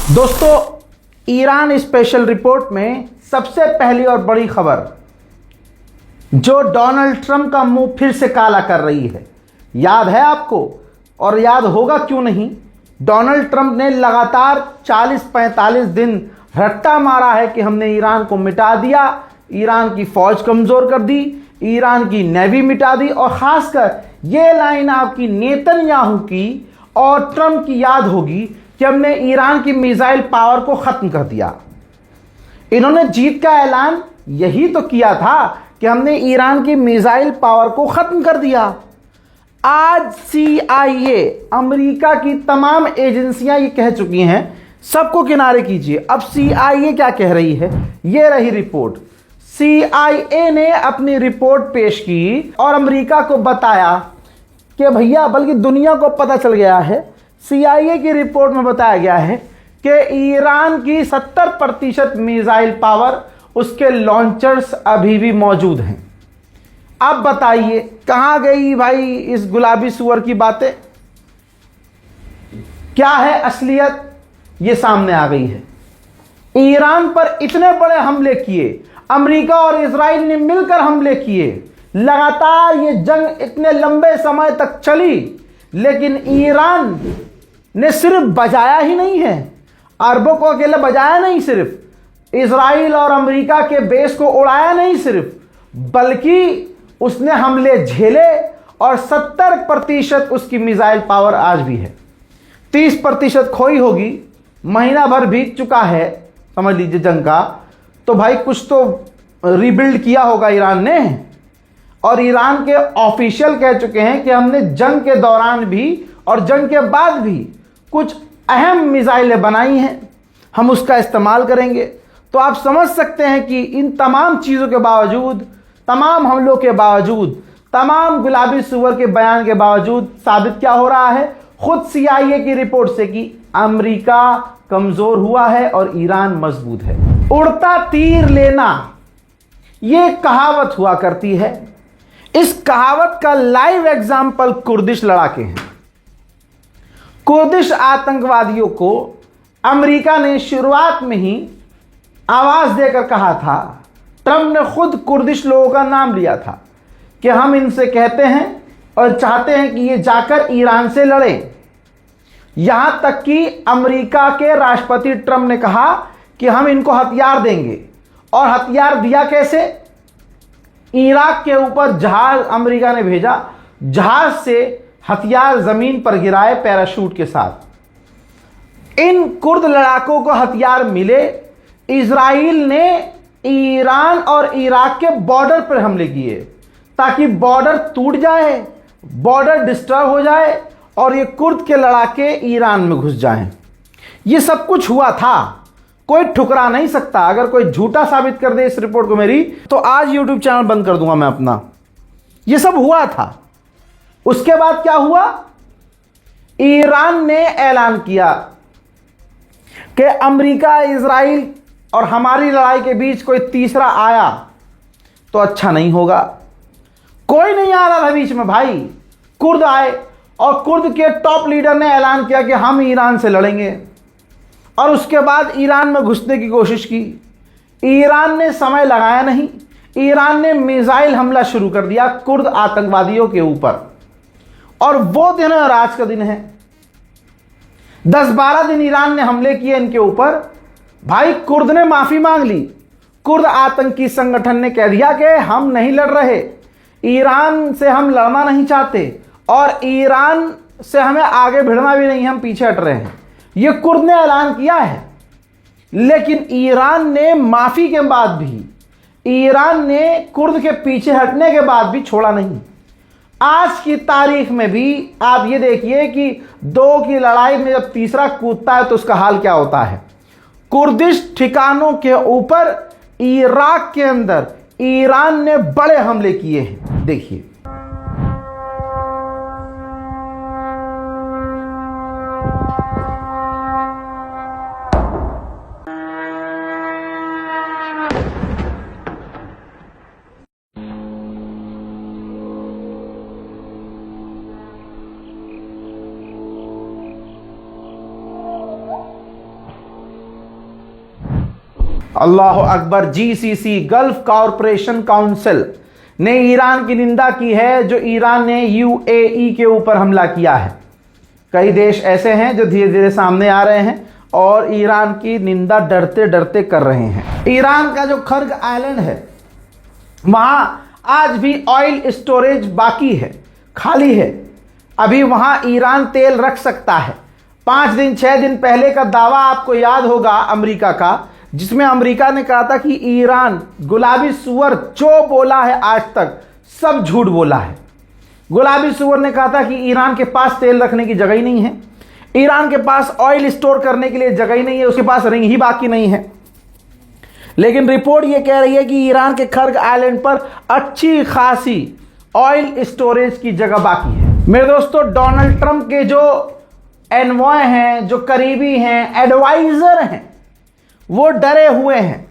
दोस्तों, Iran special report में सबसे पहली और बड़ी खबर जो डोनाल्ड ट्रंप का मुंह फिर से काला कर रही है। याद है आपको, और याद होगा क्यों नहीं। डोनाल्ड ट्रंप ने लगातार 40-45 दिन रट्टा मारा है कि हमने ईरान को मिटा दिया, ईरान की फौज कमजोर कर दी, ईरान की नेवी मिटा दी। और खासकर ये लाइन आपकी नेतन्याहू की और ट्रंप की याद होगी कि हमने ईरान की मिसाइल पावर को खत्म कर दिया। इन्होंने जीत का ऐलान यही तो किया था कि हमने ईरान की मिसाइल पावर को खत्म कर दिया। आज CIA, अमेरिका की तमाम एजेंसियां ये कह चुकी हैं, सबको किनारे कीजिए। अब CIA क्या कह रही है, ये रही रिपोर्ट। CIA ने अपनी रिपोर्ट पेश की और अमेरिका को बताया कि भैया, बल्कि दुनिया को पता चल गया है, CIA की रिपोर्ट में बताया गया है कि ईरान की 70% मिसाइल पावर, उसके लॉन्चर्स अभी भी मौजूद हैं। अब बताइए कहां गई भाई इस गुलाबी सुअर की बातें? क्या है असलियत? ये सामने आ गई है। ईरान पर इतने बड़े हमले किए, अमेरिका और इजराइल ने मिलकर हमले किए, लगातार ये जंग इतने लंबे समय तक चली, लेकिन ईरान ने सिर्फ बजाया ही नहीं है, अरबों को अकेले बजाया नहीं, सिर्फ इजराइल और अमेरिका के बेस को उड़ाया नहीं सिर्फ, बल्कि उसने हमले झेले और 70% उसकी मिसाइल पावर आज भी है। 30% खोई होगी, महीना भर बीत चुका है समझ लीजिए जंग का, तो भाई कुछ तो रीबिल्ड किया होगा ईरान ने। और ईरान के ऑफिशियल कह चुके हैं कि हमने जंग के दौरान भी और जंग के बाद भी कुछ अहम मिसाइलें बनाई हैं, हम उसका इस्तेमाल करेंगे। तो आप समझ सकते हैं कि इन तमाम चीज़ों के बावजूद, तमाम हमलों के बावजूद, तमाम गुलाबी सुअर के बयान के बावजूद साबित क्या हो रहा है खुद CIA की रिपोर्ट से कि अमेरिका कमज़ोर हुआ है और ईरान मजबूत है। उड़ता तीर लेना, ये कहावत हुआ करती है। इस कहावत का लाइव एग्जाम्पल कुर्दिश लड़ाके हैं। कुर्दिश आतंकवादियों को अमेरिका ने शुरुआत में ही आवाज देकर कहा था, ट्रंप ने खुद कुर्दिश लोगों का नाम लिया था कि हम इनसे कहते हैं और चाहते हैं कि ये जाकर ईरान से लड़ें। यहां तक कि अमेरिका के राष्ट्रपति ट्रंप ने कहा कि हम इनको हथियार देंगे। और हथियार दिया कैसे? इराक के ऊपर जहाज अमेरिका ने भेजा, जहाज से हथियार जमीन पर गिराए पैराशूट के साथ। इन कुर्द लड़ाकों को हथियार मिले, इजराइल ने ईरान और इराक के बॉर्डर पर हमले किए ताकि बॉर्डर टूट जाए, बॉर्डर डिस्टर्ब हो जाए और ये कुर्द के लड़ाके ईरान में घुस जाएं। ये सब कुछ हुआ था, कोई ठुकरा नहीं सकता। अगर कोई झूठा साबित कर दे इस रिपोर्ट को मेरी, तो आज YouTube चैनल बंद कर दूंगा मैं अपना। ये सब हुआ था। उसके बाद क्या हुआ? ईरान ने ऐलान किया कि अमेरिका, इजराइल और हमारी लड़ाई के बीच कोई तीसरा आया तो अच्छा नहीं होगा। कोई नहीं आ रहा था बीच में भाई, कुर्द आए और कुर्द के टॉप लीडर ने ऐलान किया कि हम ईरान से लड़ेंगे। और उसके बाद ईरान में घुसने की कोशिश की। ईरान ने समय लगाया नहीं, ईरान ने मिसाइल हमला शुरू कर दिया कुर्द आतंकवादियों के ऊपर। और वो दिन और आज का दिन है, 10-12 दिन ईरान ने हमले किए इनके ऊपर। भाई कुर्द ने माफी मांग ली, कुर्द आतंकी संगठन ने कह दिया कि हम नहीं लड़ रहे, ईरान से हम लड़ना नहीं चाहते और ईरान से हमें आगे भिड़ना भी नहीं, हम पीछे हट रहे हैं। ये कुर्द ने ऐलान किया है। लेकिन ईरान ने माफी के बाद भी, ईरान ने कुर्द के पीछे हटने के बाद भी छोड़ा नहीं। आज की तारीख में भी आप ये देखिए कि 2 की लड़ाई में जब तीसरा कूदता है तो उसका हाल क्या होता है। कुर्दिश ठिकानों के ऊपर इराक के अंदर ईरान ने बड़े हमले किए हैं। देखिए, अल्लाह अकबर। जीसीसी गल्फ कॉरपोरेशन काउंसिल ने ईरान की निंदा की है जो ईरान ने यूएई के ऊपर हमला किया है। कई देश ऐसे हैं जो धीरे धीरे सामने आ रहे हैं और ईरान की निंदा डरते डरते कर रहे हैं। ईरान का जो खर्ग आइलैंड है वहां आज भी ऑयल स्टोरेज बाकी है, खाली है। अभी वहां ईरान तेल रख सकता है। 5 दिन 6 दिन पहले का दावा आपको याद होगा अमेरिका का, जिसमें अमेरिका ने कहा था कि ईरान गुलाबी सुअर जो बोला है आज तक सब झूठ बोला है। गुलाबी सुअर ने कहा था कि ईरान के पास तेल रखने की जगह ही नहीं है, ईरान के पास ऑयल स्टोर करने के लिए जगह ही नहीं है, उसके पास रिंग ही बाकी नहीं है। लेकिन रिपोर्ट यह कह रही है कि ईरान के खर्ग आइलैंड पर अच्छी खासी ऑयल स्टोरेज की जगह बाकी है। मेरे दोस्तों, डोनाल्ड ट्रंप के जो एनवॉय हैं, जो करीबी हैं, एडवाइजर हैं, वो डरे हुए हैं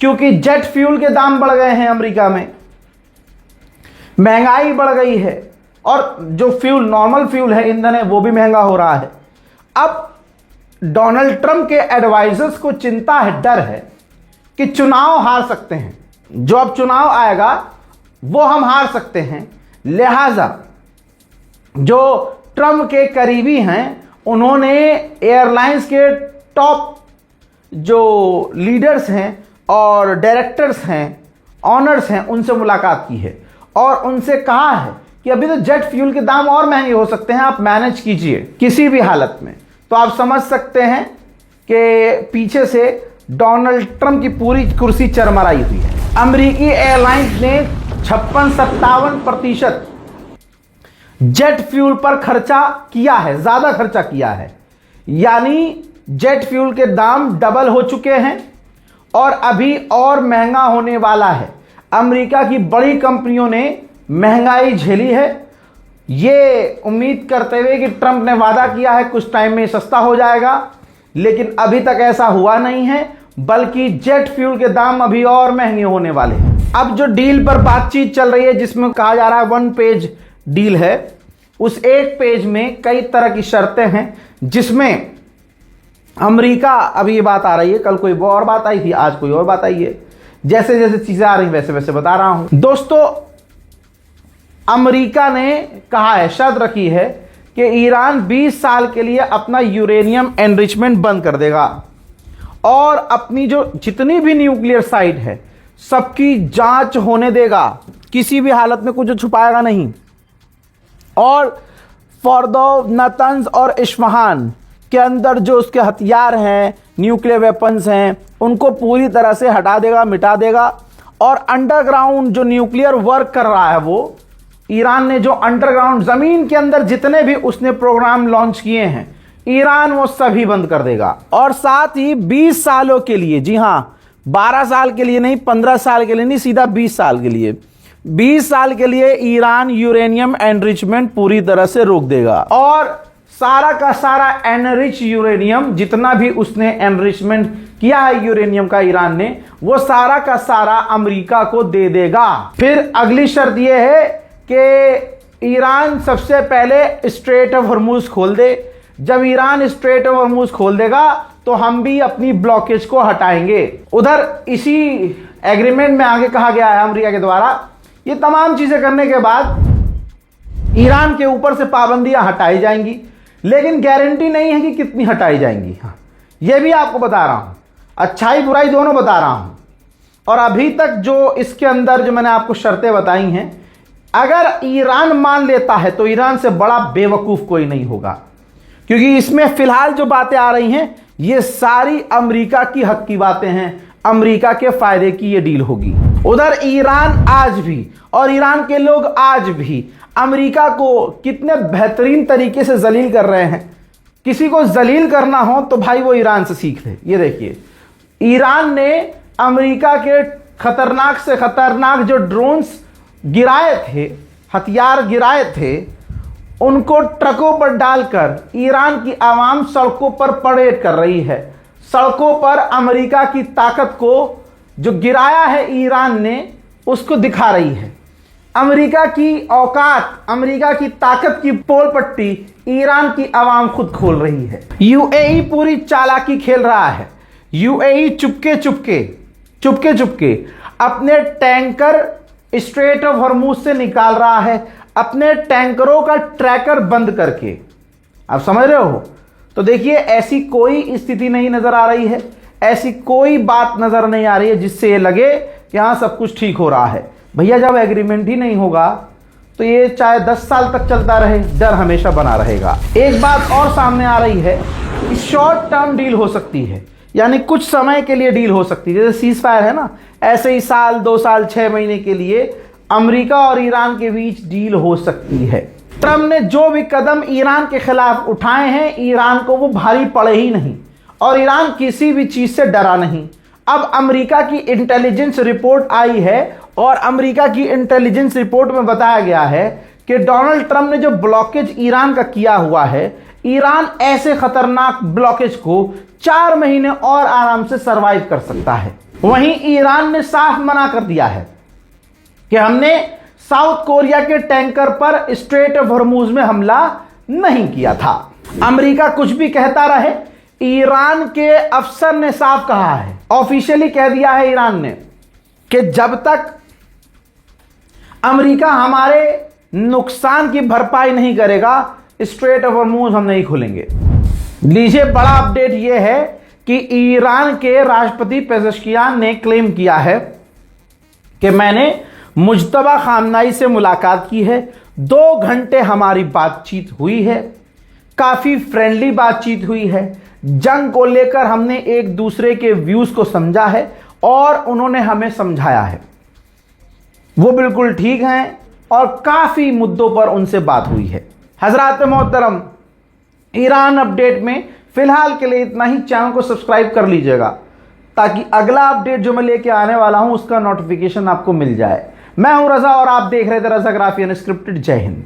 क्योंकि जेट फ्यूल के दाम बढ़ गए हैं अमेरिका में, महंगाई बढ़ गई है और जो फ्यूल नॉर्मल फ्यूल है, ईंधन है, वो भी महंगा हो रहा है। अब डोनाल्ड ट्रंप के एडवाइजर्स को चिंता है, डर है कि चुनाव हार सकते हैं। जो अब चुनाव आएगा वो हम हार सकते हैं, लिहाजा जो ट्रंप के करीबी हैं उन्होंने एयरलाइंस के टॉप जो लीडर्स हैं और डायरेक्टर्स हैं, ऑनर्स हैं, उनसे मुलाकात की है और उनसे कहा है कि अभी तो जेट फ्यूल के दाम और महंगे हो सकते हैं, आप मैनेज कीजिए किसी भी हालत में। तो आप समझ सकते हैं कि पीछे से डोनाल्ड ट्रंप की पूरी कुर्सी चरमराई हुई है। अमेरिकी एयरलाइंस ने 56-57% जेट फ्यूल पर खर्चा किया है, ज्यादा खर्चा किया है, यानी जेट फ्यूल के दाम डबल हो चुके हैं और अभी और महंगा होने वाला है। अमेरिका की बड़ी कंपनियों ने महंगाई झेली है, ये उम्मीद करते हुए कि ट्रंप ने वादा किया है कुछ टाइम में सस्ता हो जाएगा, लेकिन अभी तक ऐसा हुआ नहीं है, बल्कि जेट फ्यूल के दाम अभी और महंगे होने वाले हैं। अब जो डील पर बातचीत चल रही है, जिसमें कहा जा रहा है 1 पेज डील है, उस 1 पेज में कई तरह की शर्तें हैं, जिसमें अमेरिका, अभी ये बात आ रही है, कल कोई और बात आई थी, आज कोई और बात आई है, जैसे जैसे चीजें आ रही वैसे वैसे बता रहा हूं। दोस्तों, अमेरिका ने कहा है, शर्त रखी है कि ईरान 20 साल के लिए अपना यूरेनियम एनरिचमेंट बंद कर देगा और अपनी जो जितनी भी न्यूक्लियर साइट है सबकी जांच होने देगा, किसी भी हालत में कुछ छुपाएगा नहीं। और फॉर्दो, नतंज और इस्फहान के अंदर जो उसके हथियार हैं, न्यूक्लियर वेपन्स हैं, उनको पूरी तरह से हटा देगा, मिटा देगा। और अंडरग्राउंड जो न्यूक्लियर वर्क कर रहा है, वो ईरान ने जो अंडरग्राउंड जमीन के अंदर जितने भी उसने प्रोग्राम लॉन्च किए हैं, ईरान वो सभी बंद कर देगा। और साथ ही 20 सालों के लिए, जी हां, 12 साल के लिए नहीं, 15 साल के लिए नहीं, सीधा 20 साल के लिए, 20 साल के लिए ईरान यूरेनियम एनरिचमेंट पूरी तरह से रोक देगा। और सारा का सारा एनरिच यूरेनियम, जितना भी उसने एनरिचमेंट किया है यूरेनियम का ईरान ने, वो सारा का सारा अमेरिका को दे देगा। फिर अगली शर्त यह है कि ईरान सबसे पहले स्ट्रेट ऑफ हॉर्मुज खोल दे। जब ईरान स्ट्रेट ऑफ हॉर्मुज खोल देगा तो हम भी अपनी ब्लॉकेज को हटाएंगे। उधर इसी एग्रीमेंट में आगे कहा गया है अमेरिका के द्वारा, ये तमाम चीजें करने के बाद ईरान के ऊपर से पाबंदियां हटाई जाएंगी, लेकिन गारंटी नहीं है कि कितनी हटाई जाएंगी। हाँ, यह भी आपको बता रहा हूं, अच्छाई बुराई दोनों बता रहा हूं। और अभी तक जो इसके अंदर जो मैंने आपको शर्तें बताई हैं, अगर ईरान मान लेता है तो ईरान से बड़ा बेवकूफ कोई नहीं होगा, क्योंकि इसमें फिलहाल जो बातें आ रही हैं ये सारी अमेरिका की हक की बातें हैं, अमेरिका के फायदे की ये डील होगी। उधर ईरान आज भी और ईरान के लोग आज भी अमेरिका को कितने बेहतरीन तरीके से जलील कर रहे हैं। किसी को जलील करना हो तो भाई वो ईरान से सीख ले। ये देखिए, ईरान ने अमेरिका के खतरनाक से खतरनाक जो ड्रोन्स गिराए थे, हथियार गिराए थे, उनको ट्रकों पर डालकर ईरान की आवाम सड़कों पर परेड कर रही है। सड़कों पर अमेरिका की ताकत को जो गिराया है ईरान ने, उसको दिखा रही है। अमेरिका की औकात, अमेरिका की ताकत की पोल पट्टी ईरान की आवाम खुद खोल रही है। यूएई पूरी चालाकी खेल रहा है। यूएई चुपके चुपके अपने टैंकर स्ट्रेट ऑफ हॉर्मुज से निकाल रहा है, अपने टैंकरों का ट्रैकर बंद करके। आप समझ रहे हो? तो देखिए, ऐसी कोई स्थिति नहीं नजर आ रही है, ऐसी कोई बात नजर नहीं आ रही है जिससे ये लगे कि हाँ सब कुछ ठीक हो रहा है। भैया, जब एग्रीमेंट ही नहीं होगा तो ये चाहे 10 साल तक चलता रहे, डर हमेशा बना रहेगा। एक बात और सामने आ रही है कि शॉर्ट टर्म डील हो सकती है, यानी कुछ समय के लिए डील हो सकती है। जैसे सीज फायर है ना, ऐसे ही साल, 2 साल, 6 महीने के लिए अमेरिका और ईरान के बीच डील हो सकती है। ट्रम्प ने जो भी कदम ईरान के खिलाफ उठाए हैं, ईरान को वो भारी पड़े ही नहीं और ईरान किसी भी चीज से डरा नहीं। अब अमेरिका की इंटेलिजेंस रिपोर्ट आई है और अमेरिका की इंटेलिजेंस रिपोर्ट में बताया गया है कि डोनाल्ड ट्रंप ने जो ब्लॉकेज ईरान का किया हुआ है, ईरान ऐसे खतरनाक ब्लॉकेज को 4 महीने और आराम से सरवाइव कर सकता है। वहीं ईरान ने साफ मना कर दिया है कि हमने साउथ कोरिया के टैंकर पर स्ट्रेट ऑफ हॉर्मुज में हमला नहीं किया था। अमेरिका कुछ भी कहता रहे, ईरान के अफसर ने साफ कहा है, ऑफिशियली कह दिया है ईरान ने कि जब तक अमेरिका हमारे नुकसान की भरपाई नहीं करेगा, स्ट्रेट ऑफ हॉर्मुज हम नहीं खोलेंगे। लीजिए, बड़ा अपडेट यह है कि ईरान के राष्ट्रपति पेज़ेश्कियान ने क्लेम किया है कि मैंने मुज्तबा खामनाई से मुलाकात की है, 2 घंटे हमारी बातचीत हुई है, काफी फ्रेंडली बातचीत हुई है, जंग को लेकर हमने एक दूसरे के व्यूज को समझा है और उन्होंने हमें समझाया है। वो बिल्कुल ठीक हैं और काफी मुद्दों पर उनसे बात हुई है। हजरात मोहतरम, ईरान अपडेट में फिलहाल के लिए इतना ही। चैनल को सब्सक्राइब कर लीजिएगा ताकि अगला अपडेट जो मैं लेके आने वाला हूं उसका नोटिफिकेशन आपको मिल जाए। मैं हूं रजा और आप देख रहे थे रजा ग्राफी अनस्क्रिप्टेड। जय हिंद।